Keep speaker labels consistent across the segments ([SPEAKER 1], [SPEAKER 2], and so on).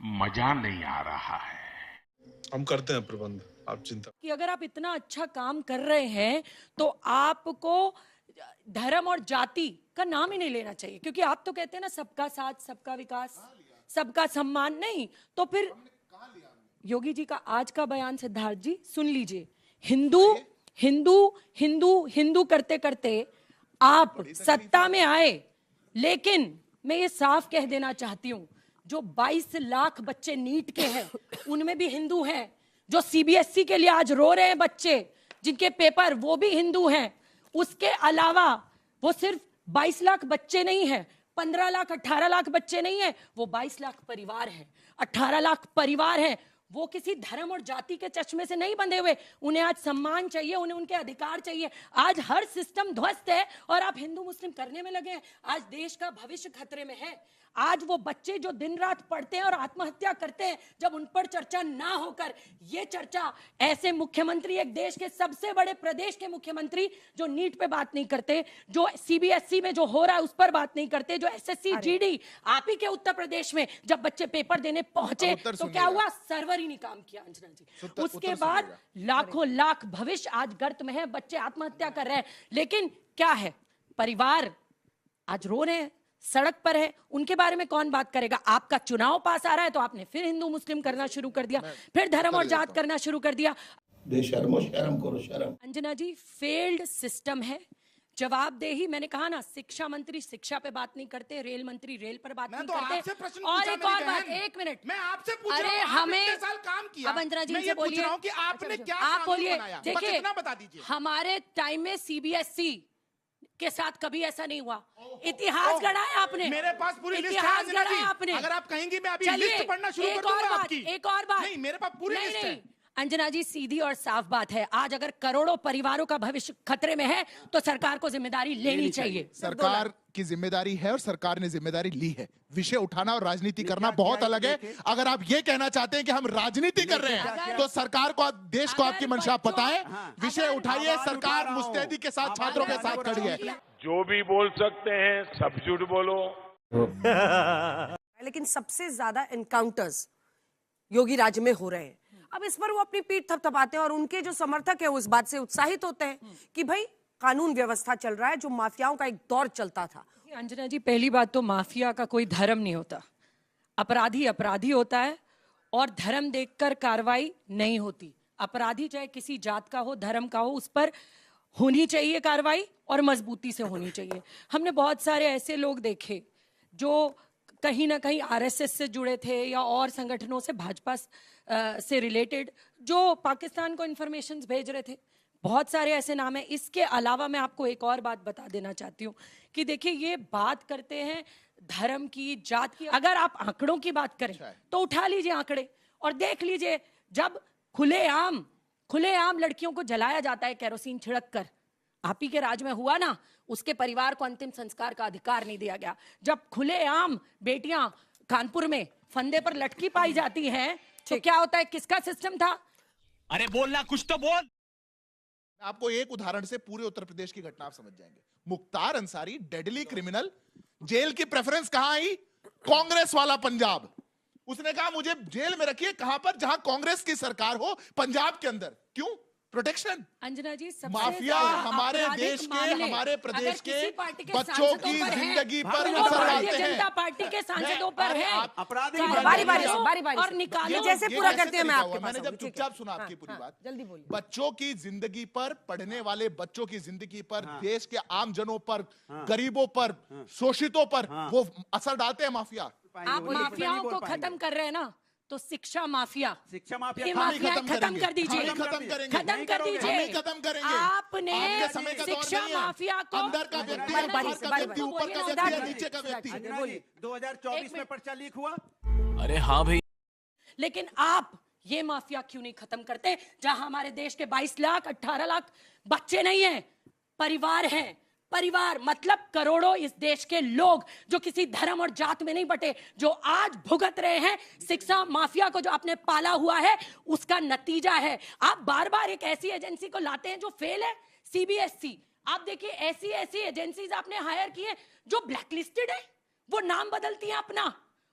[SPEAKER 1] मजा नहीं आ रहा है।
[SPEAKER 2] हम करते हैं प्रबंध, आप चिंता
[SPEAKER 3] कि अगर आप इतना अच्छा काम कर रहे हैं तो आपको धर्म और जाति का नाम ही नहीं लेना चाहिए, क्योंकि आप तो कहते हैं ना सबका साथ सबका विकास सबका सम्मान। नहीं तो फिर योगी जी का आज का बयान सिद्धार्थ जी सुन लीजिए। हिंदू हिंदू हिंदू हिंदू करते करते आप सत्ता में आए, लेकिन मैं ये साफ कह देना चाहती हूं, जो 22 लाख बच्चे नीट के हैं उनमें भी हिंदू हैं। जो सीबीएसई के लिए आज रो रहे हैं बच्चे जिनके पेपर, वो भी हिंदू हैं। उसके अलावा वो सिर्फ 22 लाख बच्चे नहीं हैं, 15 लाख 18 लाख बच्चे नहीं हैं, वो 22 लाख परिवार हैं, 18 लाख परिवार हैं। वो किसी धर्म और जाति के चश्मे से नहीं बंधे हुए। उन्हें आज सम्मान चाहिए, उन्हें उनके अधिकार चाहिए। आज हर सिस्टम ध्वस्त है और आप हिंदू मुस्लिम करने में लगे हैं। आज देश का भविष्य खतरे में है। आज वो बच्चे जो दिन रात पढ़ते हैं और आत्महत्या करते हैं, जब उन पर चर्चा ना होकर ये चर्चा ऐसे मुख्यमंत्री, एक देश के सबसे बड़े प्रदेश के मुख्यमंत्री जो नीट पे बात नहीं करते, जो सीबीएसई में जो हो रहा है उस पर बात नहीं करते, जो एसएससी जीडी आप ही के उत्तर प्रदेश में जब बच्चे पेपर देने पहुंचे तो क्या हुआ, सर्वर ही नहीं काम किया अंजना जी। उसके बाद लाखों लाख भविष्य आज गर्त में है, बच्चे आत्महत्या कर रहे हैं। लेकिन क्या है, परिवार आज रो रहे हैं, सड़क पर है, उनके बारे में कौन बात करेगा। आपका चुनाव पास आ रहा है तो आपने फिर हिंदू मुस्लिम करना शुरू कर दिया, फिर धर्म और जात करना शुरू कर दिया।
[SPEAKER 4] बेशर्मो शर्म करो शर्म।
[SPEAKER 3] अंजना जी, फेल्ड सिस्टम है। जवाबदेही, मैंने कहा ना, शिक्षा मंत्री शिक्षा पे बात नहीं करते, रेल मंत्री रेल पर बात नहीं करते। और एक और बात, एक मिनट,
[SPEAKER 5] मैं आपसे पूछ
[SPEAKER 3] अरे
[SPEAKER 5] रहा हूं,
[SPEAKER 3] हमें
[SPEAKER 5] आपने साल काम किया।
[SPEAKER 3] अब अंजना जी
[SPEAKER 5] मैं
[SPEAKER 3] से
[SPEAKER 5] ये पूछ
[SPEAKER 3] बोलिए
[SPEAKER 5] रहा हूं कि आपने क्या
[SPEAKER 3] आप
[SPEAKER 5] कानून
[SPEAKER 3] बोलिए।
[SPEAKER 5] बनाया? बस
[SPEAKER 3] देखिए,
[SPEAKER 5] इतना बता दीजिए।
[SPEAKER 3] हमारे टाइम में सीबीएसई के साथ कभी ऐसा नहीं हुआ। इतिहास गढ़ा है आपने,
[SPEAKER 5] मेरे पास पूरी लिस्ट है
[SPEAKER 3] इतिहास
[SPEAKER 5] अंजना
[SPEAKER 3] गढ़ा है
[SPEAKER 5] जी।
[SPEAKER 3] आपने।
[SPEAKER 5] अगर आप कहेंगी मैं अभी
[SPEAKER 3] चलिए,
[SPEAKER 5] लिस्ट पढ़ना शुरू कर दूंगा आपकी।
[SPEAKER 3] एक और बात,
[SPEAKER 5] नहीं, मेरे पास पूरी लिस्ट है।
[SPEAKER 3] अंजना जी, सीधी और साफ बात है, आज अगर करोड़ों परिवारों का भविष्य खतरे में है तो सरकार को जिम्मेदारी लेनी चाहिए।
[SPEAKER 6] सरकार की जिम्मेदारी है और सरकार ने जिम्मेदारी ली है। विषय उठाना और राजनीति करना बहुत अलग है। अगर आप ये कहना चाहते हैं कि हम राजनीति कर रहे हैं तो सरकार को, देश को आपकी मंशा पता है। विषय उठाइए, सरकार मुस्तैदी के साथ छात्रों के साथ खड़ी है।
[SPEAKER 1] जो भी बोल सकते हैं सब झूठ बोलो।
[SPEAKER 7] लेकिन सबसे ज्यादा एनकाउंटर्स योगी राज्य में हो रहे हैं। अब इस पर वो अपनी पीठ थपथपाते हैं और उनके जो समर्थक है वो इस बात से उत्साहित होते हैं कि भाई कानून व्यवस्था चल रहा है, जो माफियाओं का एक दौर चलता था।
[SPEAKER 3] अंजना जी, पहली बात तो माफिया का कोई धर्म नहीं होता। अपराधी अपराधी होता है और धर्म देखकर कार्रवाई नहीं होती। अपराधी चाहे किसी जात का हो, धर्म का हो, उस पर होनी चाहिए कार्रवाई और मजबूती से होनी चाहिए। हमने बहुत सारे ऐसे लोग देखे जो कहीं ना कहीं आरएसएस से जुड़े थे या और संगठनों से, भाजपा से रिलेटेड, जो पाकिस्तान को इंफॉर्मेशंस भेज रहे थे। बहुत सारे ऐसे नाम हैं। इसके अलावा मैं आपको एक और बात बता देना चाहती हूँ कि देखिए, ये बात करते हैं धर्म की, जात की। अगर आप आंकड़ों की बात करें तो उठा लीजिए आंकड़े और देख लीजिए, जब खुलेआम लड़कियों को जलाया जाता है केरोसिन छिड़क कर, आप ही के राज में हुआ ना, उसके परिवार को अंतिम संस्कार का अधिकार नहीं दिया गया। जब खुलेआम बेटियां कानपुर में फंदे पर लटकी पाई जाती हैं तो क्या होता है, किसका सिस्टम था?
[SPEAKER 5] अरे बोलना कुछ तो बोल।
[SPEAKER 6] आपको एक उदाहरण से पूरे उत्तर प्रदेश की घटना आप समझ जाएंगे। Mukhtar Ansari, deadly criminal, jail की प्रेफरेंस कहां आई? कांग्रेस वाला पंजाब। उसने कहा मुझे जेल में रखिए, कहां पर? जहां कांग्रेस की सरकार हो, पंजाब के अंदर। क्यों? प्रोटेक्शन।
[SPEAKER 3] अंजना जी,
[SPEAKER 6] माफिया हमारे देश के, हमारे प्रदेश के बच्चों की जिंदगी पर असर डालते हैं।
[SPEAKER 3] जनता पार्टी के सांसदों पर है।
[SPEAKER 7] अपराधी बारी बारी
[SPEAKER 3] और निकालो,
[SPEAKER 7] जैसे पूरा करते हैं। मैं आपके
[SPEAKER 6] मैंने जब चुपचाप सुना आपकी पूरी बात,
[SPEAKER 7] जल्दी बोलिए।
[SPEAKER 6] बच्चों की जिंदगी पर, पढ़ने वाले बच्चों की जिंदगी पर, देश के आम जनों पर, गरीबों पर, शोषितों पर वो असर डालते हैं माफिया।
[SPEAKER 3] आप माफियाओं को खत्म कर रहे हैं ना, तो शिक्षा माफिया
[SPEAKER 5] शिक्षा माफिया
[SPEAKER 3] खत्म कर दीजिए,
[SPEAKER 6] खत्म करेंगे,
[SPEAKER 3] खत्म कर दीजिए।
[SPEAKER 6] खत्म करेंगे।
[SPEAKER 3] आपने
[SPEAKER 6] आपके समय का दौर
[SPEAKER 3] शिक्षा
[SPEAKER 6] नहीं है।
[SPEAKER 3] माफिया को
[SPEAKER 6] अंदर का व्यक्ति है, बाहर का व्यक्ति, ऊपर का व्यक्ति है, नीचे का व्यक्ति।
[SPEAKER 5] 2024 में पर्चा लीक हुआ।
[SPEAKER 1] अरे हाँ भाई,
[SPEAKER 3] लेकिन आप ये माफिया क्यों नहीं खत्म करते? जहां हमारे देश के 22 लाख 18 लाख बच्चे नहीं हैं, परिवार हैं। परिवार मतलब करोड़ों इस देश के लोग जो किसी धर्म और जात में नहीं बटे, जो आज भुगत रहे हैं शिक्षा माफिया को, जो आपने पाला हुआ है, उसका नतीजा है। आप बार बार एक ऐसी एजेंसी को लाते हैं जो फेल है, सीबीएसई। आप देखिए, ऐसी एजेंसीज आपने हायर की है जो ब्लैकलिस्टेड है, वो नाम बदलती हैं अपना,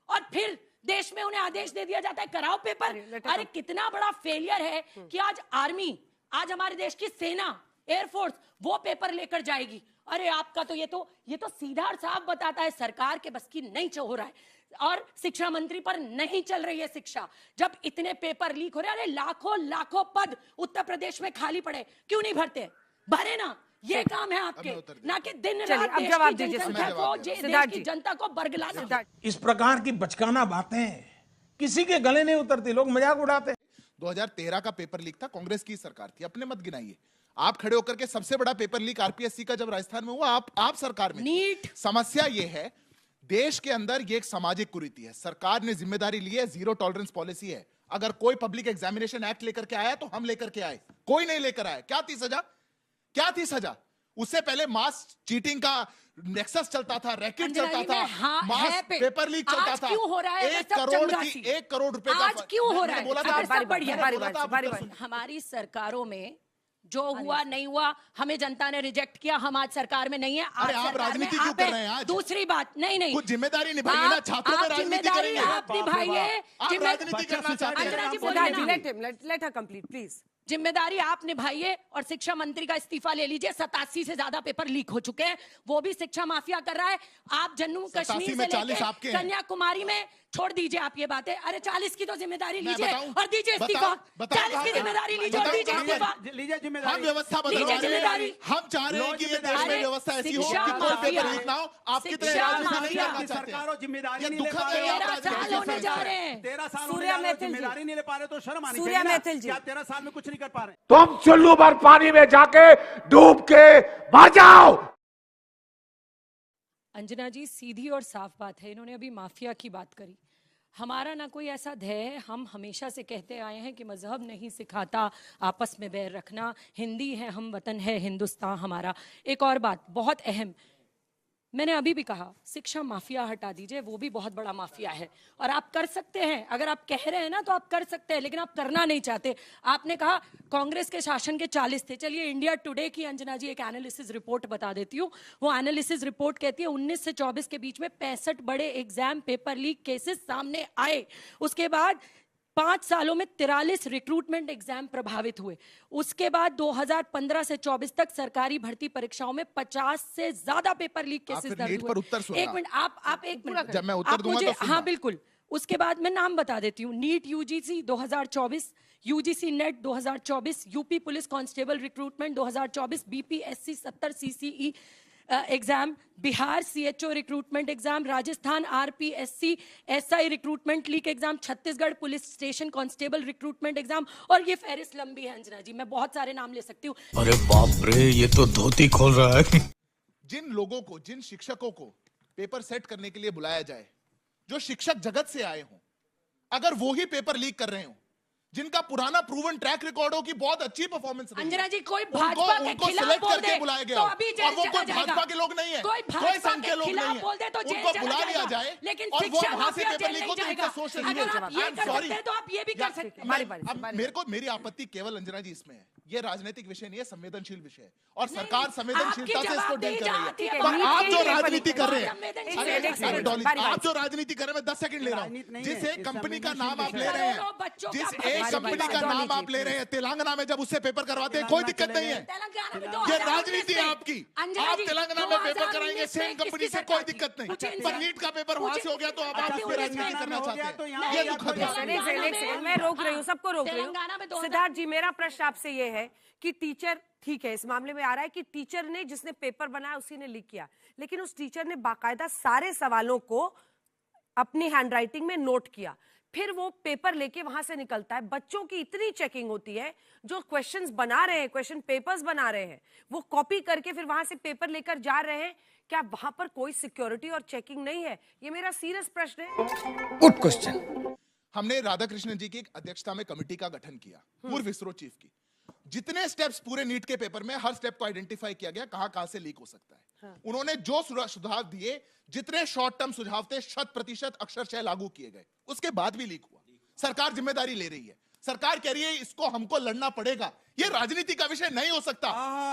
[SPEAKER 3] और फिर देश में उन्हें आदेश दे दिया जाता है कराओ पेपर। अरे कितना बड़ा फेलियर है कि आज आर्मी, आज हमारे देश की सेना, एयरफोर्स वो पेपर लेकर जाएगी। अरे आपका तो ये तो सीधा और साफ बताता है सरकार के बस की नहीं हो रहा है और शिक्षा मंत्री पर नहीं चल रही है शिक्षा। जब इतने पेपर लीक हो रहे हैं, अरे लाखों पद उत्तर प्रदेश में खाली पड़े, क्यों नहीं भरते? भरे ना, ये काम है आपके, ना कि दिन रात
[SPEAKER 7] अब
[SPEAKER 3] देश
[SPEAKER 7] जवाब
[SPEAKER 3] की
[SPEAKER 7] दीजिए
[SPEAKER 3] जनसंख्या को, देश की जनता को बरगलाना।
[SPEAKER 8] इस प्रकार की बचकाना बातें किसी के गले नहीं उतरती, लोग मजाक उड़ाते।
[SPEAKER 6] 2013 का पेपर लीक था, कांग्रेस की सरकार थी, अपने मत गिनाइए। आप खड़े होकर के सबसे बड़ा पेपर लीक आरपीएससी का जब राजस्थान में हुआ, आप सरकार में
[SPEAKER 3] नीट।
[SPEAKER 6] समस्या ये है, देश के अंदर ये एक सामाजिक कुरीति है, सरकार ने जिम्मेदारी ली है, जीरो टॉलरेंस पॉलिसी है। अगर कोई पब्लिक एग्जामिनेशन एक्ट लेकर के आया तो हम लेकर के आए, कोई नहीं लेकर आया, क्या थी सजा? क्या थी सजा? उससे पहले मास चीटिंग का नेक्सस चलता था, रैकेट चलता था, मास पेपर लीक चलता था।
[SPEAKER 3] क्यों हो रहा है?
[SPEAKER 6] 1 करोड़ रुपए का
[SPEAKER 3] आज क्यों हो रहा है?
[SPEAKER 6] बोला था,
[SPEAKER 7] बढ़िया।
[SPEAKER 3] हमारी सरकारों में जो हुआ नहीं हुआ, हमें जनता ने रिजेक्ट किया, हम आज सरकार में नहीं है।
[SPEAKER 6] अरे आप राजनीति क्यों कर रहे हैं आज?
[SPEAKER 3] दूसरी बात, नहीं
[SPEAKER 6] कुछ जिम्मेदारी निभाइए ना, छात्रों में राजनीति करेंगे
[SPEAKER 3] आप निभाइए,
[SPEAKER 6] आप राजनीति करना चाहते
[SPEAKER 3] अंजना जी
[SPEAKER 6] हैं।
[SPEAKER 3] बोलिए ना।
[SPEAKER 7] Let her complete please.
[SPEAKER 3] जिम्मेदारी आप निभाइए और शिक्षा मंत्री का इस्तीफा ले लीजिए। 87 से ज्यादा पेपर लीक हो चुके हैं, वो भी शिक्षा माफिया कर रहा है। आप जम्मू कश्मीर से लेकर कन्याकुमारी में छोड़ दीजिए आप ये बातें। अरे 40 की तो जिम्मेदारी लीजिए और दीजिए इस्तीफा। 40 की जिम्मेदारी लीजिए और दीजिए इस्तीफा।
[SPEAKER 6] हम व्यवस्था बदलवा रहे हैं, हम चाह रहे हैं कि ये देश में व्यवस्था ऐसी हो कि कोई पेपर लीक ना हो। आपकी तरह राजनीति नहीं करना चाहते। ये दुखद है, आप
[SPEAKER 3] 13 साल होने जा रहे हैं।
[SPEAKER 5] 13 साल
[SPEAKER 7] सूर्या मैथिल जी।
[SPEAKER 5] जिम्मेदारी नहीं ले पा रहे तो शर्म आनी
[SPEAKER 7] सूर्या
[SPEAKER 5] चाहिए ना।
[SPEAKER 7] मैथिल जी।
[SPEAKER 5] क्या 13 साल में कुछ नहीं कर पा रहे?
[SPEAKER 8] तुम चुल्लू भर पानी में जाके डूब के मर जाओ।
[SPEAKER 3] अंजना जी सीधी और साफ बात है, इन्होंने अभी माफिया की बात करी। हमारा ना कोई ऐसा ध्येय है, हम हमेशा से कहते आए हैं कि मजहब नहीं सिखाता आपस में बैर रखना, हिंदी है हम वतन है हिंदुस्तान हमारा। एक और बात बहुत अहम, मैंने अभी भी कहा शिक्षा माफिया हटा दीजिए, वो भी बहुत बड़ा माफिया है और आप कर सकते हैं। अगर आप कह रहे हैं ना तो आप कर सकते हैं, लेकिन आप करना नहीं चाहते। आपने कहा कांग्रेस के शासन के 40 थे। चलिए इंडिया टुडे की अंजना जी एक एनालिसिस रिपोर्ट बता देती हूँ। वो एनालिसिस रिपोर्ट कहती है 19 से 24 के बीच में 65 बड़े एग्जाम पेपर लीक केसेस सामने आए। उसके बाद 5 सालों में 43 रिक्रूटमेंट एग्जाम प्रभावित हुए। उसके बाद 2015 से 24 तक सरकारी भर्ती परीक्षाओं में 50 से ज्यादा पेपर लीक केसेस दर्ज हुए। एक मिनट आप एक मिनट,
[SPEAKER 6] जब मैं उत्तर दूंगा तो सुनना।
[SPEAKER 3] हाँ बिल्कुल। उसके बाद मैं नाम बता देती हूँ, NEET UGC 2024, UGC NET 2024, UP police constable recruitment 2024, BPSC 70 CCE exam, Bihar CHO recruitment exam, Rajasthan RPSC SI recruitment leak exam, Chhattisgarh police station constable recruitment exam, और ये फहरिस्त लंबी है अंजना जी, मैं बहुत सारे नाम ले सकती हूँ।
[SPEAKER 1] अरे बाप रे, ये तो धोती खोल रहा है।
[SPEAKER 6] जिन लोगों को, जिन शिक्षकों को पेपर सेट करने के लिए बुलाया जाए, जो शिक्षक जगत से आए हों, अगर वो ही पेपर लीक कर रहे हो, जिनका पुराना प्रूवन ट्रैक रिकॉर्ड हो कि बहुत अच्छी परफॉर्मेंस रही है,
[SPEAKER 3] अंजना जी कोई भाजपा के खिलाफ बोल दे
[SPEAKER 6] बुलाया गया
[SPEAKER 3] तो अभी जेल
[SPEAKER 6] और वो
[SPEAKER 3] चला
[SPEAKER 6] कोई
[SPEAKER 3] जाएगा।
[SPEAKER 6] भाजपा के लोग नहीं है,
[SPEAKER 3] कोई
[SPEAKER 6] कोई
[SPEAKER 3] भाजपा
[SPEAKER 6] संघ के
[SPEAKER 3] के
[SPEAKER 6] लोग नहीं
[SPEAKER 3] खिलाफ
[SPEAKER 6] है,
[SPEAKER 3] बोल दे तो जेल
[SPEAKER 6] उनको
[SPEAKER 3] चला
[SPEAKER 6] बुला लिया
[SPEAKER 3] जाएगा।
[SPEAKER 6] जाए
[SPEAKER 3] लेकिन
[SPEAKER 6] और वो
[SPEAKER 3] शिक्षा
[SPEAKER 6] वहां से
[SPEAKER 3] माफिया
[SPEAKER 6] पेपर
[SPEAKER 3] जेल
[SPEAKER 6] लीक
[SPEAKER 3] नहीं
[SPEAKER 6] हो तो
[SPEAKER 3] जाएगा।
[SPEAKER 6] इनका सोशल
[SPEAKER 3] अगर आप ये कर सकते हैं तो आप ये भी कर सकते हैं।
[SPEAKER 6] अब मेरी आपत्ति केवल अंजना जी इसमें है, ये राजनीतिक विषय नहीं है, संवेदनशील विषय है और सरकार संवेदनशीलता से इसको डील कर रही है। पर आप जो राजनीति कर रहे हैं, डॉली आप जो राजनीति कर रहे हैं, मैं 10 सेकंड ले रहा हूं। जिस एक कंपनी का नाम आप ले रहे हैं, जिस एक कंपनी का नाम आप ले रहे हैं, तेलंगाना में जब उससे पेपर करवाते हैं कोई दिक्कत नहीं है, ये राजनीति है आपकी। आप तेलंगाना में पेपर कराएंगे सेम कंपनी से, कोई दिक्कत नहीं, पर नीट का पेपर वहां से हो गया तो अब आप उस पर राजनीति करना चाहते हैं, ये दुखद है।
[SPEAKER 7] मैं रोक रही हूँ, सबको रोक रही हूँ। सिद्धार्थ जी, मेरा प्रश्न आपसे ये है कि टीचर, ठीक है, इस मामले में आ रहा है कि टीचर ने, जिसने पेपर बनाया उसी ने लीक किया, लेकिन उस टीचर ने बाकायदा सारे सवालों को अपनी हैंडराइटिंग में नोट किया, फिर वो पेपर लेके वहां से निकलता है। बच्चों की इतनी चेकिंग होती है, जो क्वेश्चंस बना रहे हैं, क्वेश्चन पेपर्स बना रहे हैं, वो कॉपी करके फिर वहां से पेपर लेकर जा रहे हैं, क्या वहां पर कोई सिक्योरिटी और चेकिंग नहीं है? ये मेरा सीरियस प्रश्न है।
[SPEAKER 8] Good question.
[SPEAKER 6] हमने राधाकृष्णन जी की अध्यक्षता में कमेटी का गठन किया, पूर्व इसरो चीफ की। जितने स्टेप्स पूरे नीट के पेपर में, हर स्टेप को आइडेंटिफाई किया गया, कहां से लीक हो सकता है। उन्होंने जो सुझाव दिए, जितने शॉर्ट टर्म सुझाव थे, 100% अक्षरशः लागू किए गए। उसके बाद भी लीक हुआ। सरकार जिम्मेदारी ले रही है, सरकार कह रही है इसको हमको लड़ना पड़ेगा। ये राजनीति का विषय नहीं हो सकता,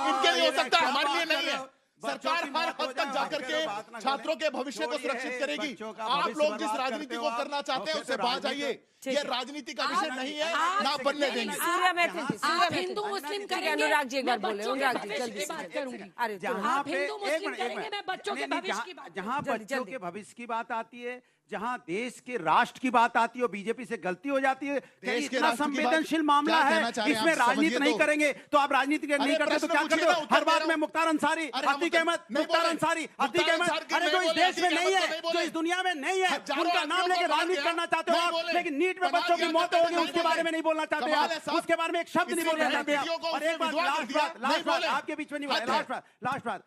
[SPEAKER 6] इनके लिए हो सकता है, हमारे लिए नहीं है। सरकार हर हद तक जाकर के छात्रों के भविष्य को सुरक्षित करेगी। आप लोग जिस राजनीति को करना चाहते हैं उससे बाहर जाइए। ये राजनीति का विषय नहीं है, ना बनने देंगे।
[SPEAKER 7] सूर्या बैठे जी, सूर्या बैठे।
[SPEAKER 3] हिंदू मुस्लिम करेंगे,
[SPEAKER 7] अनुराग जी एक बार
[SPEAKER 3] मैं
[SPEAKER 7] बोले,
[SPEAKER 3] बच्चों के
[SPEAKER 7] अनुराग जी
[SPEAKER 3] भविष्य
[SPEAKER 7] जल्दी
[SPEAKER 3] की
[SPEAKER 7] से।
[SPEAKER 3] बात करूंगी।
[SPEAKER 7] अरे
[SPEAKER 5] जहाँ
[SPEAKER 3] आप
[SPEAKER 5] पे
[SPEAKER 3] हिंदू मुस्लिम
[SPEAKER 5] एक
[SPEAKER 3] करेंगे,
[SPEAKER 5] मिनट,
[SPEAKER 3] मैं बच्चों के भविष्य की बात
[SPEAKER 5] जहाँ
[SPEAKER 7] जल्दी,
[SPEAKER 5] बच्चों
[SPEAKER 7] जल्दी।
[SPEAKER 5] के भविष्य की बात आती है, जहाँ देश के राष्ट्र की बात आती है और बीजेपी से गलती हो जाती है।
[SPEAKER 6] देश के
[SPEAKER 5] इतना
[SPEAKER 6] राष्ट्र की बात
[SPEAKER 5] संवेदनशील मामला
[SPEAKER 6] क्या
[SPEAKER 5] है,
[SPEAKER 6] कहना चाह रहे हैं
[SPEAKER 5] इसमें
[SPEAKER 6] आप?
[SPEAKER 5] राजनीति
[SPEAKER 6] समझिए
[SPEAKER 5] नहीं
[SPEAKER 6] तो।
[SPEAKER 5] करेंगे तो आप राजनीति नहीं करते तो
[SPEAKER 6] प्रश्न
[SPEAKER 5] क्या
[SPEAKER 6] पूछिए
[SPEAKER 5] करते
[SPEAKER 6] ना,
[SPEAKER 5] हो?
[SPEAKER 6] उत्तर
[SPEAKER 5] हर
[SPEAKER 6] दे
[SPEAKER 5] बात
[SPEAKER 6] रहा
[SPEAKER 5] में
[SPEAKER 6] हूं।
[SPEAKER 5] मुख्तार अंसारी,
[SPEAKER 6] अरे हम
[SPEAKER 5] अतीक
[SPEAKER 6] उत्तर
[SPEAKER 5] अहमद,
[SPEAKER 6] नहीं
[SPEAKER 5] मुख्तार
[SPEAKER 6] बोले।
[SPEAKER 5] अंसारी,
[SPEAKER 6] मुख्तार
[SPEAKER 5] अतीक अहमद,
[SPEAKER 6] अंसारी के
[SPEAKER 5] अरे
[SPEAKER 6] नहीं
[SPEAKER 5] जो इस
[SPEAKER 6] बोले,
[SPEAKER 5] देश में
[SPEAKER 6] अतीक
[SPEAKER 5] नहीं
[SPEAKER 6] अहमद
[SPEAKER 5] है,
[SPEAKER 6] को नहीं बोले।
[SPEAKER 5] जो इस दुनिया में नहीं है,
[SPEAKER 6] हजारों
[SPEAKER 5] उनका नाम
[SPEAKER 6] आदमियों
[SPEAKER 5] लेके
[SPEAKER 6] को मार
[SPEAKER 5] राजनीति
[SPEAKER 6] दिया,
[SPEAKER 5] करना चाहते हो
[SPEAKER 6] नहीं
[SPEAKER 5] आप,
[SPEAKER 6] बोले।
[SPEAKER 5] लेकिन नीट में
[SPEAKER 6] कमाल
[SPEAKER 5] बच्चों की
[SPEAKER 6] किया
[SPEAKER 5] मौत
[SPEAKER 6] करते
[SPEAKER 5] हो गई
[SPEAKER 6] नहीं
[SPEAKER 5] उसके
[SPEAKER 6] बोले।
[SPEAKER 5] बारे में नहीं बोलना चाहते
[SPEAKER 6] कमाल है
[SPEAKER 5] आप,
[SPEAKER 6] साहब।
[SPEAKER 5] उसके बारे में एक शब्द नहीं
[SPEAKER 6] किसी
[SPEAKER 5] बोलना
[SPEAKER 6] ने
[SPEAKER 5] चाहते
[SPEAKER 6] वीडियो को
[SPEAKER 5] आप। और
[SPEAKER 6] उसने
[SPEAKER 5] एक बात
[SPEAKER 6] विद्वान कर दिया, नहीं
[SPEAKER 5] लास्ट बात
[SPEAKER 6] बोले।
[SPEAKER 5] आपके बीच में नहीं
[SPEAKER 6] हद
[SPEAKER 5] बोला,
[SPEAKER 6] है।
[SPEAKER 5] लास्ट बात,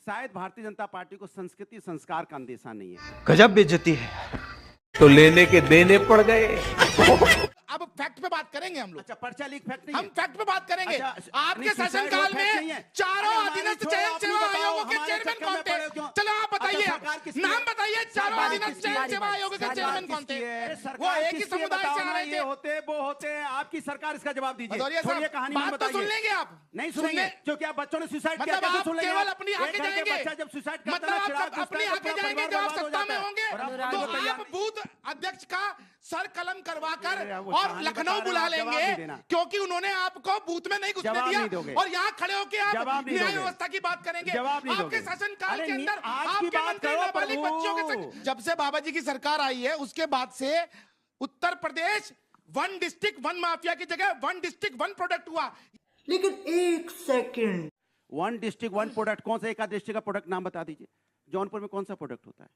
[SPEAKER 5] शायद भारतीय जनता पार्टी को संस्कृति संस्कार का अंदेशा नहीं है।
[SPEAKER 1] गजब बेइज्जती है, तो लेने के देने पड़ गए।
[SPEAKER 6] अब फैक्ट पे बात करेंगे हम लोग।
[SPEAKER 5] अच्छा, पर्चा लीक फैक्ट नहीं
[SPEAKER 6] हम
[SPEAKER 5] है।
[SPEAKER 6] फैक्ट पे बात करेंगे।
[SPEAKER 5] अच्छा,
[SPEAKER 6] आपके
[SPEAKER 5] नहीं,
[SPEAKER 6] शासनकाल
[SPEAKER 5] suicide note नहीं
[SPEAKER 6] में
[SPEAKER 5] है।
[SPEAKER 6] चारों
[SPEAKER 5] अरे
[SPEAKER 6] अधीनस्थ
[SPEAKER 5] हमारे
[SPEAKER 6] चयन
[SPEAKER 5] छोड़ो,
[SPEAKER 6] सेवा
[SPEAKER 5] आप
[SPEAKER 6] आयोगों के
[SPEAKER 5] हमारे
[SPEAKER 6] चेयरमैन
[SPEAKER 5] चक्कर
[SPEAKER 6] कौन
[SPEAKER 5] में
[SPEAKER 6] थे?
[SPEAKER 5] पड़े हो क्यों?
[SPEAKER 6] चलो आप बताइए,
[SPEAKER 5] अच्छा, सरकार किसकी
[SPEAKER 6] नाम
[SPEAKER 5] है?
[SPEAKER 6] बताइए चारों
[SPEAKER 5] सरकार
[SPEAKER 6] अधीनस्थ
[SPEAKER 5] किसकी
[SPEAKER 6] चयन
[SPEAKER 5] है?
[SPEAKER 6] सेवा आयोग के
[SPEAKER 5] सरकार
[SPEAKER 6] चेयरमैन कौन थे?
[SPEAKER 5] किसकी है?
[SPEAKER 6] वो
[SPEAKER 5] सरकार
[SPEAKER 6] एक ही
[SPEAKER 5] किसकी है?
[SPEAKER 6] समुदाय से
[SPEAKER 5] बताओ
[SPEAKER 6] आ
[SPEAKER 5] ना,
[SPEAKER 6] रहे
[SPEAKER 5] ये
[SPEAKER 6] थे।
[SPEAKER 5] होते वो होते हैं, आपकी सरकार इसका जवाब दीजिए।
[SPEAKER 6] भदौरिया
[SPEAKER 5] छोड़िए
[SPEAKER 6] साहब,
[SPEAKER 5] कहानी
[SPEAKER 6] बात
[SPEAKER 5] मत
[SPEAKER 6] तो
[SPEAKER 5] बताइए।
[SPEAKER 6] सुन लेंगे आप।
[SPEAKER 5] नहीं सुनेंगे, क्योंकि आप बच्चों ने सुसाइड किया,
[SPEAKER 6] मतलब
[SPEAKER 5] कैसे
[SPEAKER 6] आप
[SPEAKER 5] सुन लेंगे?
[SPEAKER 6] केवल अपनी
[SPEAKER 5] एक
[SPEAKER 6] आगे
[SPEAKER 5] घर के
[SPEAKER 6] जाएंगे,
[SPEAKER 5] बच्चा जब सुसाइड करता
[SPEAKER 6] मतलब
[SPEAKER 5] है,
[SPEAKER 6] आप
[SPEAKER 5] चिराग
[SPEAKER 6] सब अपनी
[SPEAKER 5] जलता है,
[SPEAKER 6] आगे
[SPEAKER 5] तो पूरा
[SPEAKER 6] जाएंगे
[SPEAKER 5] परिवार
[SPEAKER 6] जब आप
[SPEAKER 5] बर्बाद हो
[SPEAKER 6] सत्ता में
[SPEAKER 5] जाता है।
[SPEAKER 6] होंगे
[SPEAKER 5] और आप
[SPEAKER 7] अनुराग
[SPEAKER 6] तो
[SPEAKER 5] बोलते हैं,
[SPEAKER 6] आप बूथ अध्यक्ष का सर कलम करवाकर
[SPEAKER 5] अरे वो
[SPEAKER 6] और
[SPEAKER 5] कहानी
[SPEAKER 6] लखनऊ
[SPEAKER 5] बता रहे
[SPEAKER 6] बुला
[SPEAKER 5] हैं, आप जवाब
[SPEAKER 6] लेंगे,
[SPEAKER 5] नहीं देना।
[SPEAKER 6] क्योंकि उन्होंने आपको बूथ में नहीं घुसने
[SPEAKER 5] जवाब
[SPEAKER 6] दिया
[SPEAKER 5] नहीं दोगे।
[SPEAKER 6] और यहाँ खड़े होकर आप
[SPEAKER 5] जवाब नहीं
[SPEAKER 6] न्याय
[SPEAKER 5] दोगे।
[SPEAKER 6] व्यवस्था की बात करेंगे।
[SPEAKER 5] जवाब नहीं
[SPEAKER 6] आपके
[SPEAKER 5] दोगे।
[SPEAKER 6] शासनकाल
[SPEAKER 5] अरे
[SPEAKER 6] के अंदर
[SPEAKER 5] आज की
[SPEAKER 6] आपके
[SPEAKER 5] बात
[SPEAKER 6] मंत्री
[SPEAKER 5] करो
[SPEAKER 6] नाबालिग बच्चों के
[SPEAKER 5] प्रभु।
[SPEAKER 6] संग, जब से बाबा जी की सरकार आई है उसके बाद से Uttar Pradesh one district one mafia की जगह वन डिस्ट्रिक्ट वन प्रोडक्ट हुआ।
[SPEAKER 9] लेकिन एक second,
[SPEAKER 5] one district one product, कौन सा एक डिस्ट्रिक्ट का प्रोडक्ट नाम बता दीजिए। जौनपुर में कौन सा प्रोडक्ट होता है?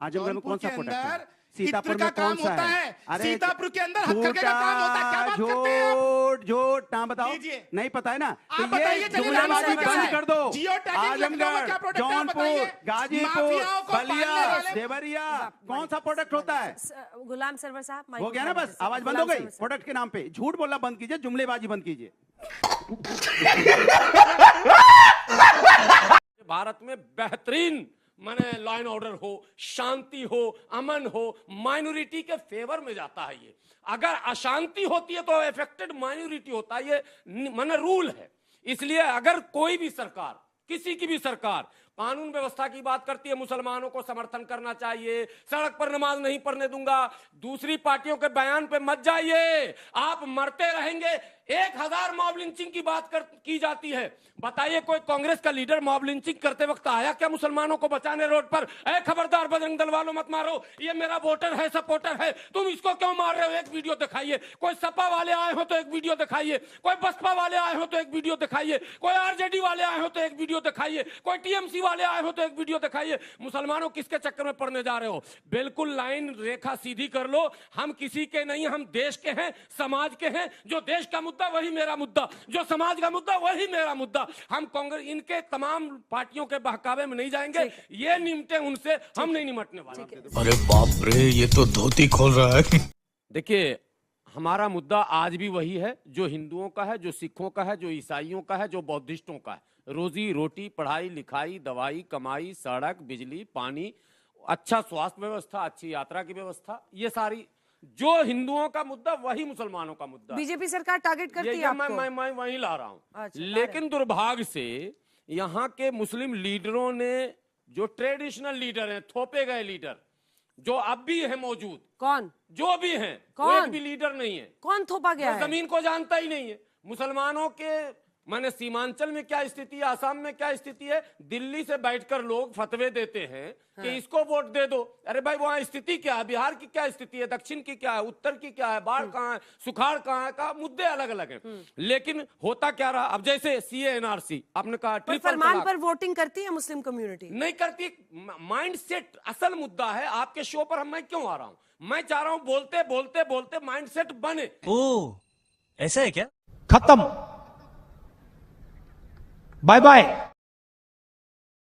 [SPEAKER 5] आजमगढ़ में कौन सा प्रोडक्ट है? सीतापुर में कौन सा है?
[SPEAKER 6] अरे सीतापुर के अंदर हथकरघे का काम होता है, क्या बात करते हैं आप?
[SPEAKER 5] झूठ नाम बताओ।
[SPEAKER 6] दीजिए।
[SPEAKER 5] नहीं पता है ना, तो
[SPEAKER 6] आप बताइए,
[SPEAKER 5] ये
[SPEAKER 6] चलिए,
[SPEAKER 5] जुमलाबाजी
[SPEAKER 6] नाम क्या
[SPEAKER 5] बंद
[SPEAKER 6] है?
[SPEAKER 5] कर दो।
[SPEAKER 6] जियो टैगिंग लखनऊ में क्या
[SPEAKER 5] आजमगढ़,
[SPEAKER 6] प्रोडक्ट है, आप
[SPEAKER 5] जौनपुर,
[SPEAKER 6] बताइए।
[SPEAKER 5] गाजीपुर,
[SPEAKER 6] माफियाओं को पालने
[SPEAKER 5] बलिया,
[SPEAKER 6] वाले-
[SPEAKER 5] देवरिया, कौन सा प्रोडक्ट होता है?
[SPEAKER 7] गुलाम सरवर साहब, माइक
[SPEAKER 5] हो गया ना,
[SPEAKER 7] उठा
[SPEAKER 5] बस
[SPEAKER 7] लीजिए।
[SPEAKER 5] आवाज बंद हो
[SPEAKER 7] गुलाम
[SPEAKER 5] गई।
[SPEAKER 7] सरवर साहब।
[SPEAKER 5] प्रोडक्ट के नाम पे झूठ बोलना बंद कीजिए, जुमलेबाजी बंद कीजिए।
[SPEAKER 10] भारत में बेहतरीन माने लॉ एंड ऑर्डर हो, शांति हो, अमन हो, माइनॉरिटी के फेवर में जाता है। ये अगर अशांति होती है तो अफेक्टेड माइनॉरिटी होता है, ये माने रूल है। इसलिए अगर कोई भी सरकार, किसी की भी सरकार कानून व्यवस्था की बात करती है, मुसलमानों को समर्थन करना चाहिए, सड़क पर नमाज नहीं पढ़ने दूंगा, दूसरी पार्टियों के बयान पे मत जाइए, आप मरते रहेंगे। 1000 मॉब लिंचिंग की बात की जाती है। बताइए कोई कांग्रेस का लीडर मॉब लिंचिंग करते वक्त आया क्या मुसलमानों को बचाने रोड पर? ए खबरदार बजरंग दल वालों मत मारो, ये मेरा वोटर है, सपोर्टर है, तुम इसको क्यों मार रहे हो? एक वीडियो दिखाइए। कोई सपा वाले आए हो तो एक वीडियो दिखाइए, कोई बसपा वाले आए हो तो एक वीडियो दिखाइए, कोई आरजेडी वाले आए हो तो एक वीडियो दिखाइए, कोई टीएमसी वाले आए हो तो एक वीडियो दिखाइए। मुसलमानों किसके चक्कर में पड़ने जा रहे हो? बिल्कुल लाइन रेखा सीधी कर लो। हम किसी के नहीं, हम देश के हैं, समाज के हैं। जो देश का मुद्दा वही मेरा मुद्दा, जो समाज का मुद्दा वही मेरा मुद्दा। हम कांग्रेस इनके तमाम पार्टियों के बहकावे में नहीं जाएंगे, ये निमटे उनसे, हम नहीं निमटने वाले।
[SPEAKER 1] अरे बाप रे, ये तो धोती खोल रहा है।
[SPEAKER 10] देखिए, हमारा मुद्दा आज भी वही है जो हिंदुओं का है, जो सिखों का है, जो ईसाइयों का है, जो बौद्धिस्टों का है। रोजी रोटी, पढ़ाई लिखाई, दवाई, कमाई, सड़क, बिजली, पानी, अच्छा स्वास्थ्य व्यवस्था, अच्छी यात्रा की व्यवस्था, ये सारी जो हिंदुओं का मुद्दा वही मुसलमानों का मुद्दा।
[SPEAKER 7] बीजेपी सरकार टारगेट करती है आपको?
[SPEAKER 10] मैं वही ला रहा हूँ।
[SPEAKER 7] अच्छा,
[SPEAKER 10] लेकिन दुर्भाग्य से यहाँ के मुस्लिम लीडरों ने, जो ट्रेडिशनल लीडर हैं, थोपे गए लीडर जो अब भी है मौजूद,
[SPEAKER 7] कौन?
[SPEAKER 10] जो भी हैं,
[SPEAKER 7] कौन?
[SPEAKER 10] एक भी लीडर नहीं है।
[SPEAKER 7] कौन थोपा गया है?
[SPEAKER 10] जमीन को जानता ही नहीं है। मुसलमानों के माने सीमांचल में क्या स्थिति है, आसाम में क्या स्थिति है, दिल्ली से बैठकर लोग फतवे देते हैं कि इसको वोट दे दो। अरे भाई, वहां स्थिति क्या है? बिहार की क्या स्थिति है, दक्षिण की क्या है, उत्तर की क्या है, बाढ़ कहाँ है, सुखाड़ कहाँ है, का मुद्दे अलग अलग हैं। लेकिन होता क्या रहा, अब जैसे सीए एनआरसी आपने कहा, ट्रिपल
[SPEAKER 7] फरमान
[SPEAKER 10] तलाक
[SPEAKER 7] पर वोटिंग करती है मुस्लिम कम्युनिटी?
[SPEAKER 10] नहीं करती। माइंड सेट असल मुद्दा है। आपके शो पर मैं क्यों आ रहा हूं? मैं चाह रहा हूं बोलते बोलते बोलते माइंड सेट बने।
[SPEAKER 1] ओ, ऐसा है क्या?
[SPEAKER 8] खत्म, बाय बाय।